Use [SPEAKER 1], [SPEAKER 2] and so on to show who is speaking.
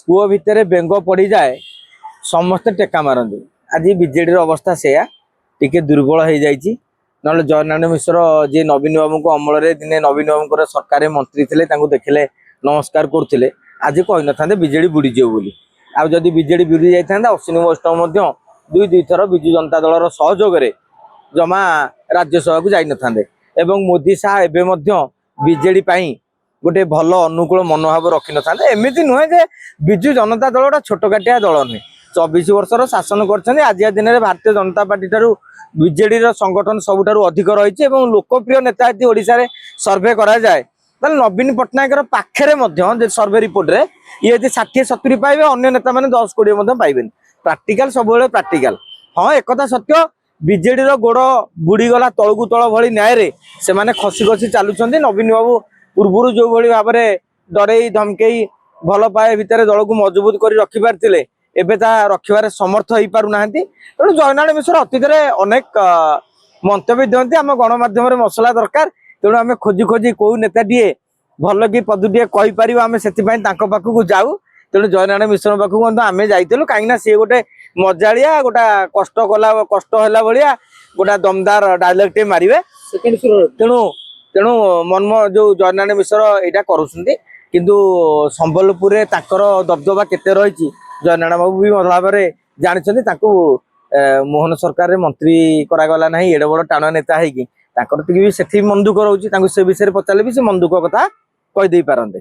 [SPEAKER 1] कूह भितर बेंग पड़ जाए समस्ते टेका मारती। आज बीजेडी अवस्था से टिके दुर्बल हो जाइए। ना जयनारायण मिश्र जी नवीन बाबू को अमल दिने नवीन बाबू सरकार मंत्री थे देखले नमस्कार करते आज कही न था बीजेडी बुड़ीज बोली। आदि बीजेडी बुड़ी जाता अश्विनी वैष्णव दुई दुई थर विजु जनता दल सहयोग जमा राज्यसभा को जाई न थांदे। एवं मोदी शाह एवं बीजेडी गोटे भल अनुकूल मनोभाव रखी न था। एमती नुहे जे विजु जनता दल गोटे छोटकाटिया दल नुहे। 24 वर्षर शासन कर आज दिन में भारतीय जनता पार्टी ठारू बीजेडी संगठन सबुठारू अधिक रही। लोकप्रिय नेता यदि ओडिशा रे सर्वे करा जाए नवीन पट्टनायक पाखे सर्वे रिपोर्ट रे ये 60-70 पाइबे अन्य नेता मैंने 10-20 पाइबे। प्राक्टिकल सब प्राक्टिकल। हाँ एक सत्य बीजेडी गोड़ बुड़ीगला तलकू तल भली न्याय से माने खसी खसी चलुंट। नवीन बाबू पूर्व जो भाई भाव में डरई धमकई भल पाए भितर दल को मजबूत कर रखी पारे एबे ता रखिबार समर्थ हो पारुना। तेणु जयनारायण मिश्र अतीत अनेक मंतव्य दिखती आम गणमाध्यम मसला दरकार। तेणु आम खोजी खोजी कौ नेताटे भल कि पदुटे कहीपर आम से पाखक जाऊ। तेणु जयनारायण मिश्र पाखक आम जाइलु कहीं सी गोटे मजाड़िया गोटा कष्ट कला कष्ट है भाया गोटा दमदार डायलॉग टे मारे। तेणु तेणु मनम जो जयनारायण मिश्र यहाँ करुँच संबलपुर दबदबा केते रही जयनारायण बाबू भी भल भाव में जानते। मोहन सरकार मंत्री करागला ना एडे बड़ टाणुआ नेता है कि से मन दुख रोचे से विषय पचारे भी से मन दुख कथा कहीदे पारते।